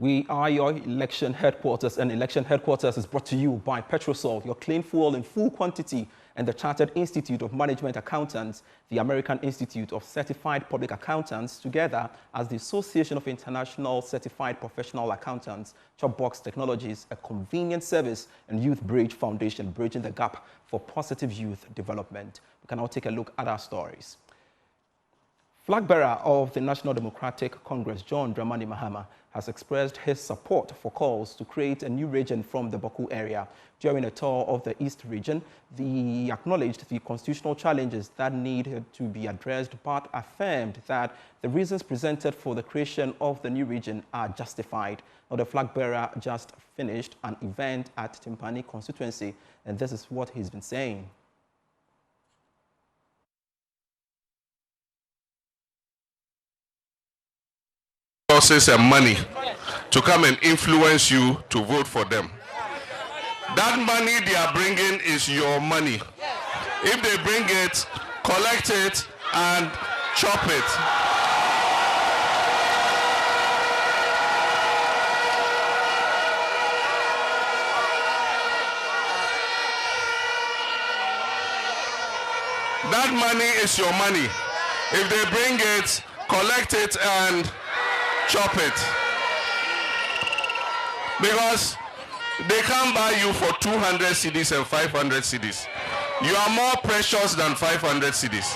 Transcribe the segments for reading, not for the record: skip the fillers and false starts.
We are your election headquarters, and election headquarters is brought to you by Petrosol, your clean fuel in full quantity, and the Chartered Institute of Management Accountants, the American Institute of Certified Public Accountants, together as the Association of International Certified Professional Accountants, Chopbox Technologies, a convenient service, and Youth Bridge Foundation, bridging the gap for positive youth development. We can now take a look at our stories. Flag bearer of the National Democratic Congress, John Dramani Mahama, has expressed his support for calls to create a new region from the Baku area. During a tour of the East region, he acknowledged the constitutional challenges that need to be addressed, but affirmed that the reasons presented for the creation of the new region are justified. Now, the flag bearer just finished an event at Timpani constituency, and this is what he's been saying. Resources and money to come and influence you to vote for them. That money they are bringing is your money. If they bring it, collect it and chop it. That money is your money. If they bring it, collect it and chop it. Because they can't buy you for 200 cedis and 500 cedis. You are more precious than 500 cedis.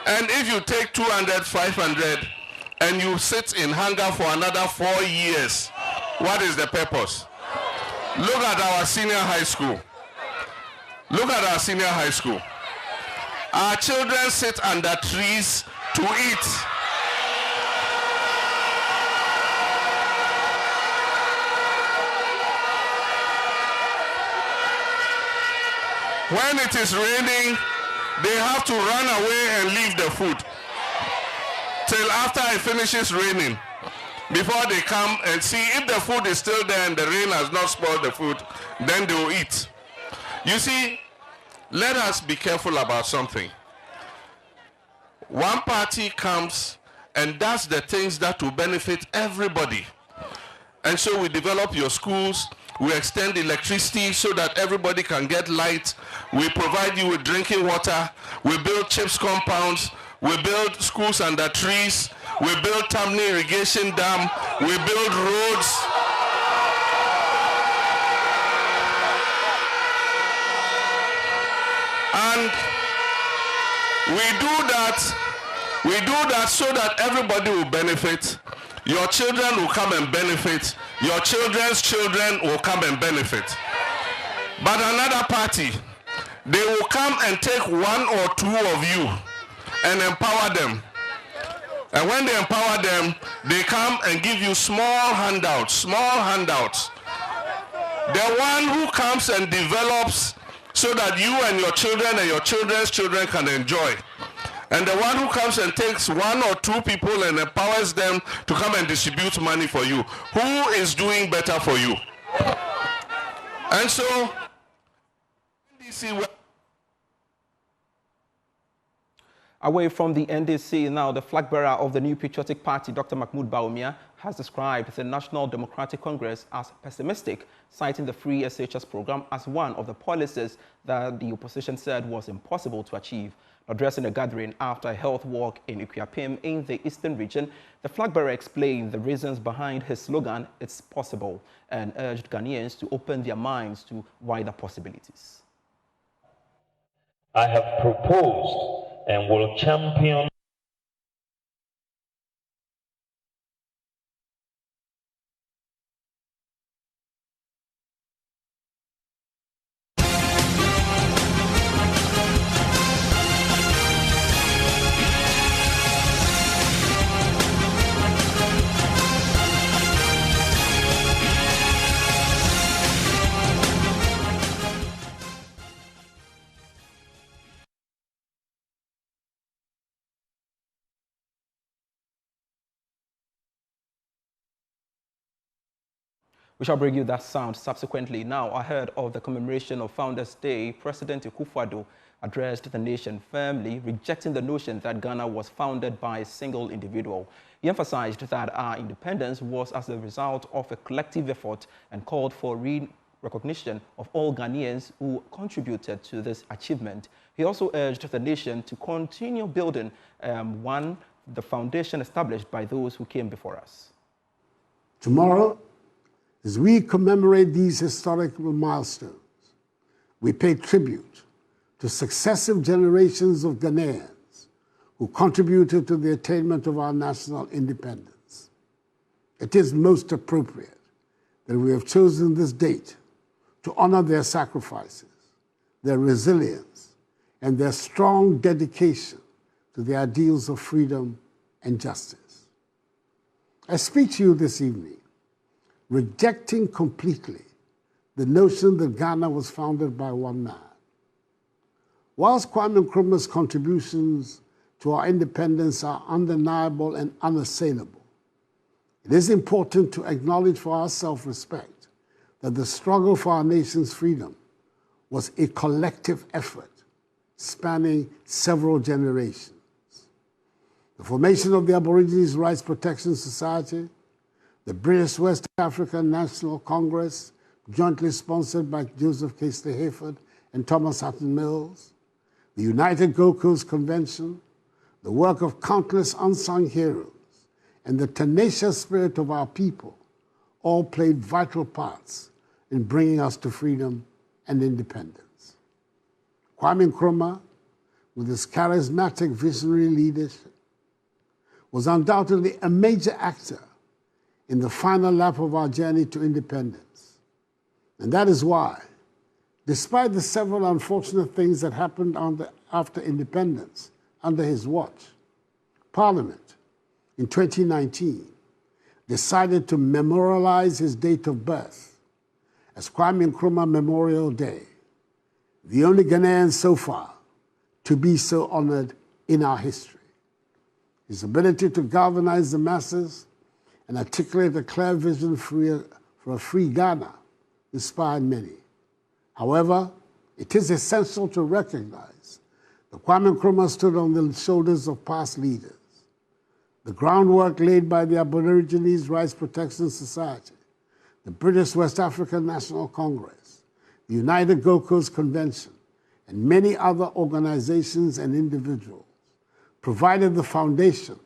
And if you take 200, 500, and you sit in hunger for another 4 years, what is the purpose? Look at our senior high school. Look at our senior high school. Our children sit under trees to eat. When it is raining, they have to run away and leave the food till after it finishes raining, before they come and see if the food is still there and the rain has not spoiled the food, then they will eat. You see, let us be careful about something. One party comes and does the things that will benefit everybody. And so we develop your schools, we extend electricity so that everybody can get light. We provide you with drinking water. We build CHIPS compounds. We build schools under trees. We build Tamni irrigation dam. We build roads. And we do that so that everybody will benefit. Your children will come and benefit. Your children's children will come and benefit. But another party, they will come and take 1 or 2 of you and empower them. And when they empower them, they come and give you small handouts. The one who comes and develops so that you and your children and your children's children can enjoy. And the one who comes and takes 1 or 2 people and empowers them to come and distribute money for you. Who is doing better for you? And so, away from the NDC now, the flag bearer of the new Patriotic Party, Dr. Mahmoud Bawumia, has described the National Democratic Congress as pessimistic, citing the free SHS program as one of the policies that the opposition said was impossible to achieve. Addressing a gathering after a health walk in Ikuapem in the eastern region, the flag bearer explained the reasons behind his slogan, "It's possible," and urged Ghanaians to open their minds to wider possibilities. I have proposed and will champion We shall bring you that sound subsequently. Now, ahead of the commemoration of Founders' Day, President Akufo-Addo addressed the nation firmly, rejecting the notion that Ghana was founded by a single individual. He emphasized that our independence was as a result of a collective effort and called for recognition of all Ghanaians who contributed to this achievement. He also urged the nation to continue building the foundation established by those who came before us. Tomorrow, as we commemorate these historical milestones, we pay tribute to successive generations of Ghanaians who contributed to the attainment of our national independence. It is most appropriate that we have chosen this date to honor their sacrifices, their resilience, and their strong dedication to the ideals of freedom and justice. I speak to you this evening, rejecting completely the notion that Ghana was founded by one man. Whilst Kwame Nkrumah's contributions to our independence are undeniable and unassailable, it is important to acknowledge for our self-respect that the struggle for our nation's freedom was a collective effort spanning several generations. The formation of the Aborigines Rights Protection Society, the British West African National Congress, jointly sponsored by Joseph Casely Hayford and Thomas Hatton Mills, the United Gold Coast Convention, the work of countless unsung heroes, and the tenacious spirit of our people all played vital parts in bringing us to freedom and independence. Kwame Nkrumah, with his charismatic visionary leadership, was undoubtedly a major actor in the final lap of our journey to independence. And that is why, despite the several unfortunate things that happened after independence under his watch, Parliament in 2019 decided to memorialize his date of birth as Kwame Nkrumah Memorial Day, the only Ghanaian so far to be so honored in our history. His ability to galvanize the masses and articulate a clear vision for a free Ghana inspired many. However, it is essential to recognize that Kwame Nkrumah stood on the shoulders of past leaders. The groundwork laid by the Aborigines Rights Protection Society, the British West African National Congress, the United Gold Coast Convention, and many other organizations and individuals provided the foundation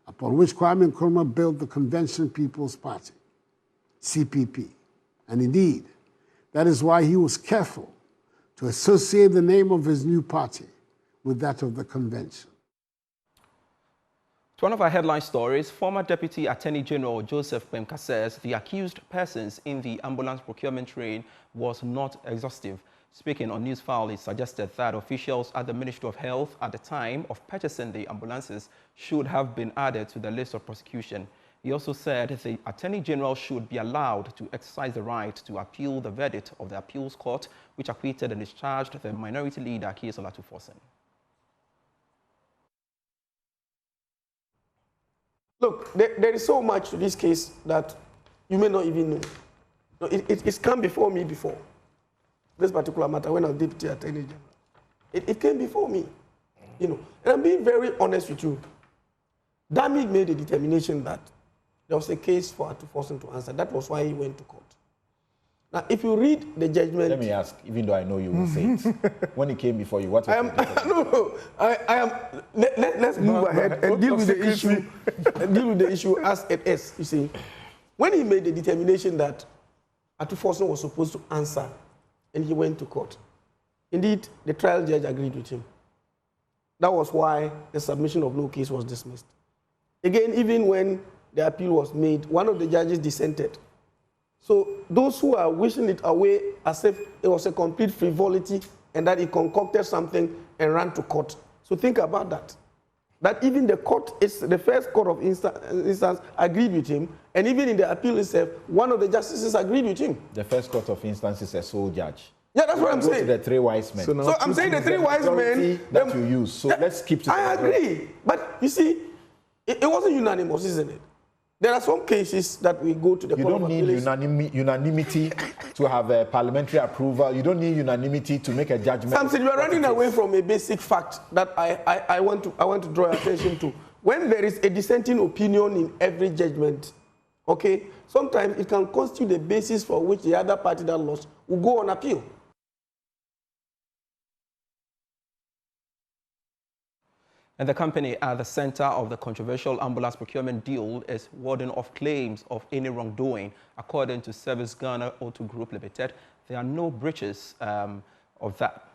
upon which Kwame Nkrumah built the Convention People's Party, CPP. And indeed, that is why he was careful to associate the name of his new party with that of the convention. To one of our headline stories, former Deputy Attorney General Joseph Bemka says the accused persons in the ambulance procurement train was not exhaustive. Speaking on Newsfile, he suggested that officials at the Ministry of Health at the time of purchasing the ambulances should have been added to the list of prosecution. He also said the Attorney General should be allowed to exercise the right to appeal the verdict of the appeals court, which acquitted and discharged the minority leader, Kiesola Tuforsen. Look, there is so much to this case that you may not even know. No, it's come before me before. This particular matter, when I was Deputy Attorney General. It came before me, you know. And I'm being very honest with you. Dami made a determination that there was a case for Tuforsen to answer. That was why he went to court. Now, if you read the judgment... Let me ask, even though I know you will say it. When it came before you, what was Let's move ahead and deal with the issue. Deal with the issue as it is. You see, when he made the determination that Tuforsen was supposed to answer, and he went to court, indeed, the trial judge agreed with him. That was why the submission of no case was dismissed. Again, even when the appeal was made, one of the judges dissented. So those who are wishing it away as if it was a complete frivolity and that he concocted something and ran to court. So think about that. That even the court, the first court of instance agreed with him, and even in the appeal itself, one of the justices agreed with him. The first court of instance is a sole judge. Yeah, that's what I'm saying. The three wise men. So I'm saying the three wise men that you use. So let's keep to I agree. But you see, it wasn't unanimous, isn't it? There are some cases that we go to the court of appeal. You don't need unanimity to have a parliamentary approval. You don't need unanimity to make a judgment. Something you are running away from a basic fact that I want to draw attention to. when there is a dissenting opinion in every judgment, okay, sometimes it can constitute the basis for which the other party that lost will go on appeal. And the company at the center of the controversial ambulance procurement deal is warding off claims of any wrongdoing. According to Service Ghana Auto Group Limited, there are no breaches of that.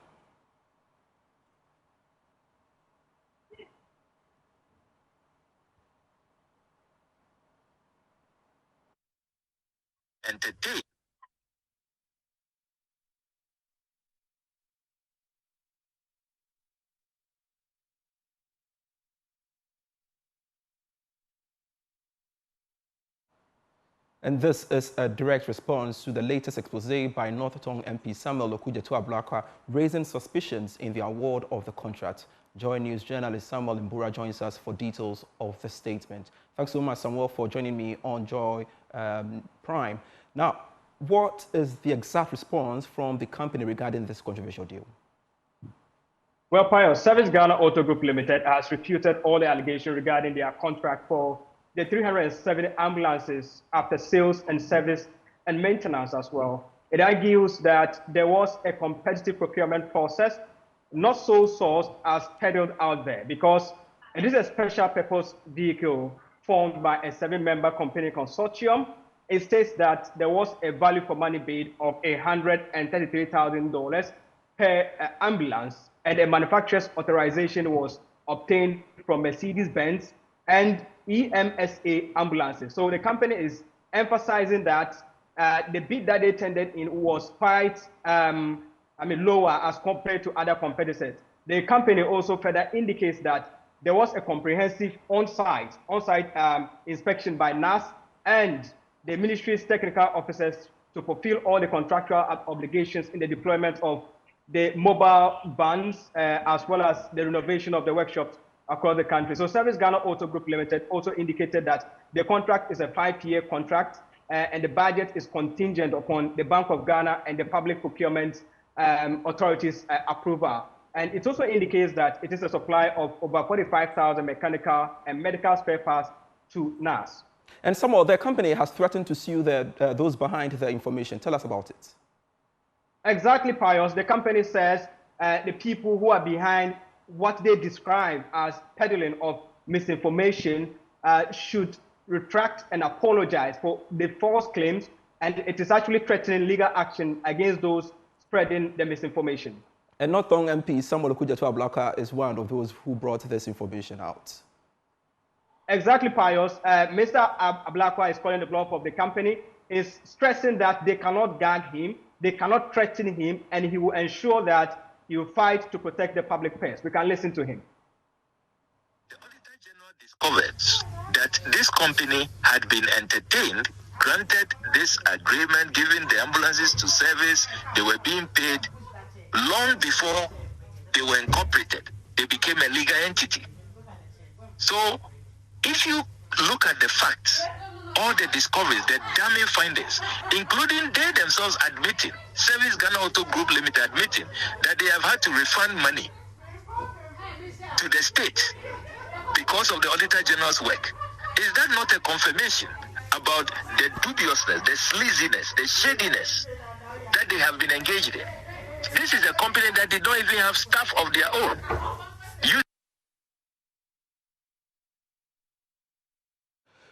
And this is a direct response to the latest expose by North Tong MP Samuel Okudzeto-Ablakwa, raising suspicions in the award of the contract. Joy News journalist Samuel Mbura joins us for details of the statement. Thanks so much, Samuel, for joining me on Joy Prime. Now, what is the exact response from the company regarding this controversial deal? Well, Pius, Service Ghana Auto Group Limited has refuted all the allegations regarding their contract for the 370 ambulances after sales and service and maintenance as well. It argues that there was a competitive procurement process, not so sourced as peddled out there, because it is a special purpose vehicle formed by a 7-member company consortium. It states that there was a value for money bid of $133,000 per ambulance, and a manufacturer's authorization was obtained from Mercedes-Benz and EMSA ambulances. So the company is emphasizing that the bid that they tendered in was quite lower as compared to other competitors. The company also further indicates that there was a comprehensive on-site inspection by NAS and the ministry's technical officers to fulfill all the contractual obligations in the deployment of the mobile vans as well as the renovation of the workshops across the country. So Service Ghana Auto Group Limited also indicated that the contract is a 5-year contract and the budget is contingent upon the Bank of Ghana and the Public Procurement Authority's approval. And it also indicates that it is a supply of over 45,000 mechanical and medical spare parts to NAS. And some of the company has threatened to sue those behind the information. Tell us about it. Exactly, Pius. The company says the people who are behind what they describe as peddling of misinformation should retract and apologize for the false claims, and it is actually threatening legal action against those spreading the misinformation. And North Tong MP Samuel Okudzeto-Ablakwa is one of those who brought this information out. Exactly, Pius. Mr. Ablakwa is calling the bluff of the company, is stressing that they cannot gag him, they cannot threaten him, and he will ensure that he will fight to protect the public purse. We can listen to him. The Auditor General discovered that this company had been entertained, granted this agreement, giving the ambulances to service. They were being paid long before they were incorporated. They became a legal entity. So if you look at the facts, all the discoveries, the damning findings, including they themselves admitting, Service Ghana Auto Group Limited admitting that they have had to refund money to the state because of the Auditor General's work. Is that not a confirmation about the dubiousness, the sleaziness, the shadiness that they have been engaged in? This is a company that did not even have staff of their own.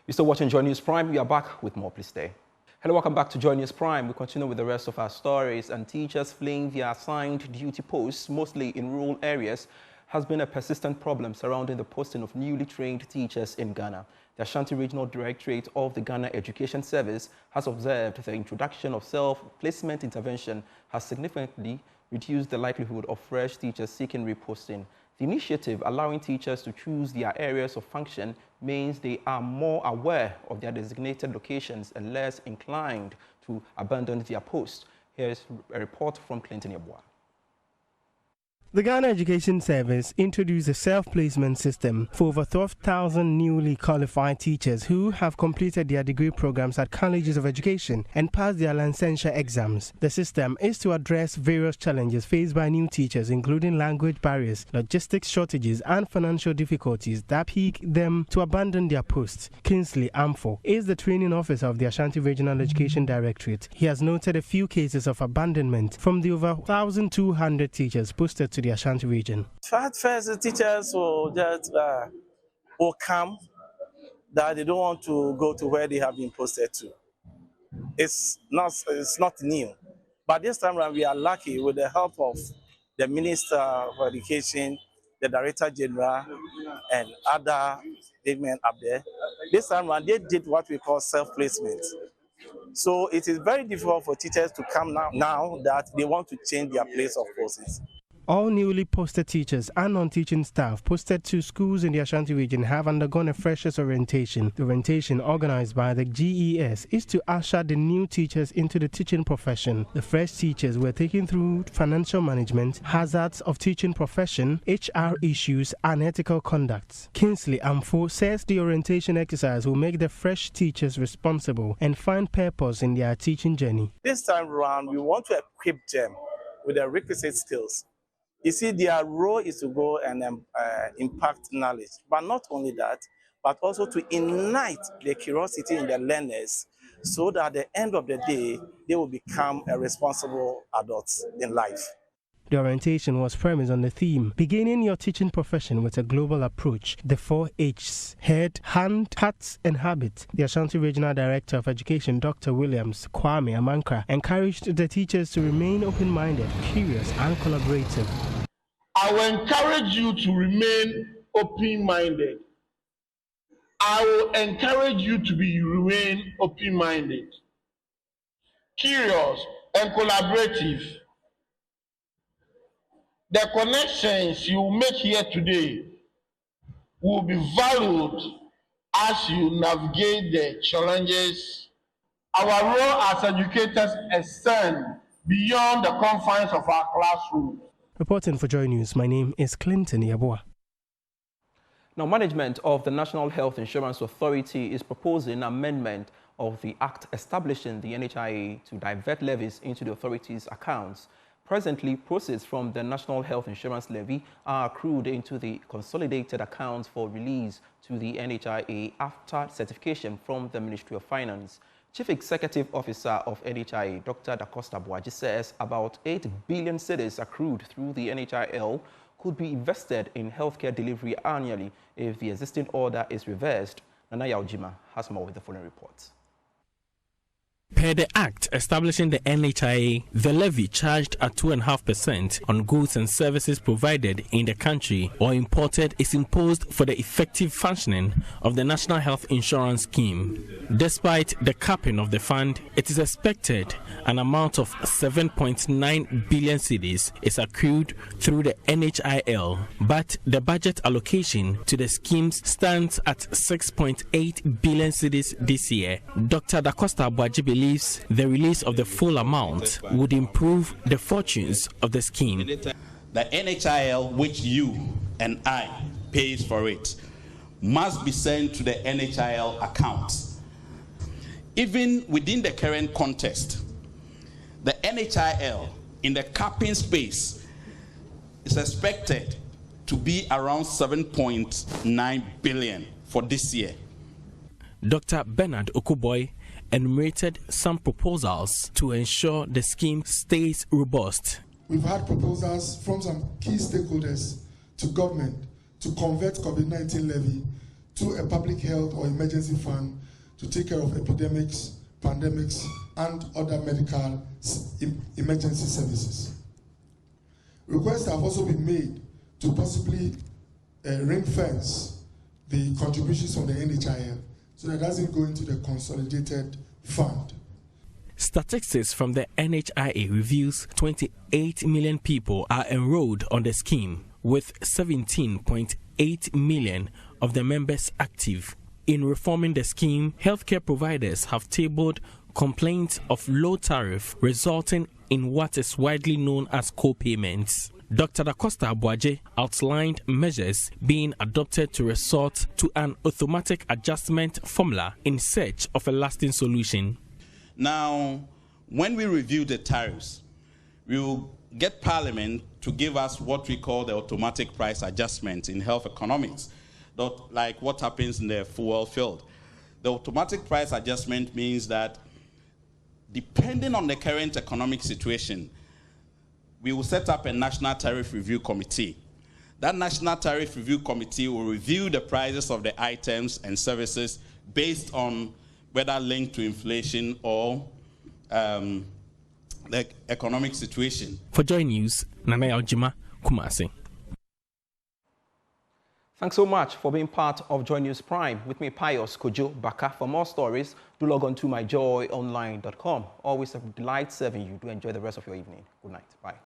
You're still watching Joy News Prime. We are back with more. Please stay. Hello, welcome back to Joy News Prime. We continue with the rest of our stories. And teachers fleeing their assigned duty posts, mostly in rural areas, has been a persistent problem surrounding the posting of newly trained teachers in Ghana. The Ashanti Regional Directorate of the Ghana Education Service has observed the introduction of self-placement intervention has significantly reduced the likelihood of fresh teachers seeking reposting. The initiative, allowing teachers to choose their areas of function, means they are more aware of their designated locations and less inclined to abandon their post. Here's a report from Clinton Yabua. The Ghana Education Service introduced a self-placement system for over 12,000 newly qualified teachers who have completed their degree programs at colleges of education and passed their licensure exams. The system is to address various challenges faced by new teachers, including language barriers, logistics shortages, and financial difficulties that plague them to abandon their posts. Kingsley Amfo is the training officer of the Ashanti Regional Education Directorate. He has noted a few cases of abandonment from the over 1,200 teachers posted to the Ashanti region. At first, the teachers will just will come that they don't want to go to where they have been posted to. It's not new, but this time around we are lucky with the help of the Minister of Education, the Director General, and other men up there. This time around they did what we call self-placement. So it is very difficult for teachers to come now that they want to change their place of posts. All newly posted teachers and non-teaching staff posted to schools in the Ashanti region have undergone a freshers orientation. The orientation, organized by the GES, is to usher the new teachers into the teaching profession. The fresh teachers were taken through financial management, hazards of teaching profession, HR issues, and ethical conduct. Kingsley Amfo says the orientation exercise will make the fresh teachers responsible and find purpose in their teaching journey. This time around, we want to equip them with the requisite skills. You see, their role is to go and impact knowledge, but not only that, but also to ignite the curiosity in the learners so that at the end of the day, they will become a responsible adults in life. The orientation was premised on the theme, beginning your teaching profession with a global approach, the 4 H's, head, hand, heart, and habit. The Ashanti Regional Director of Education, Dr. Williams Kwame Amankra, encouraged the teachers to remain open-minded, curious, and collaborative. I will encourage you to remain open-minded. I will encourage you to remain open-minded, curious, and collaborative. The connections you make here today will be valued as you navigate the challenges. Our role as educators extends beyond the confines of our classroom. Reporting for Joy News, my name is Clinton Yaboa. Now, management of the National Health Insurance Authority is proposing an amendment of the Act establishing the NHIA to divert levies into the authority's accounts. Presently, proceeds from the National Health Insurance Levy are accrued into the consolidated accounts for release to the NHIA after certification from the Ministry of Finance. Chief Executive Officer of NHIA, Dr. Dacosta says about 8 billion cedis accrued through the NHIL could be invested in healthcare delivery annually if the existing order is reversed. Nana Yaujima has more with the following report. Per the Act establishing the NHIA, the levy charged at 2.5% on goods and services provided in the country or imported is imposed for the effective functioning of the National Health Insurance Scheme. Despite the capping of the fund, it is expected an amount of 7.9 billion cedis is accrued through the NHIL, but the budget allocation to the schemes stands at 6.8 billion cedis this year. Dr. Dacosta believes the release of the full amount would improve the fortunes of the scheme. The NHIL, which you and I pays for it, must be sent to the NHIL account. Even within the current context, the NHIL in the capping space is expected to be around 7.9 billion for this year. Dr. Bernard Okuboy enumerated some proposals to ensure the scheme stays robust. We've had proposals from some key stakeholders to government to convert COVID-19 levy to a public health or emergency fund to take care of epidemics, pandemics, and other medical emergency services. Requests have also been made to possibly ring fence the contributions from the NHIL so that it doesn't go into the consolidated fund. Statistics from the NHIA reveals 28 million people are enrolled on the scheme, with 17.8 million of the members active. In reforming the scheme, healthcare providers have tabled complaints of low tariff resulting in what is widely known as co-payments. Dr. Dacosta Abuaje outlined measures being adopted to resort to an automatic adjustment formula in search of a lasting solution. Now, when we review the tariffs, we will get Parliament to give us what we call the automatic price adjustment in health economics, not like what happens in the fuel field. The automatic price adjustment means that depending on the current economic situation, we will set up a National Tariff Review Committee. That National Tariff Review Committee will review the prices of the items and services based on whether linked to inflation or the economic situation. For Joy News, Nana Yaojima, Kumasi. Thanks so much for being part of Joy News Prime. With me, Pius Kojo Baka. For more stories, do log on to myjoyonline.com. Always a delight serving you. Do enjoy the rest of your evening. Good night. Bye.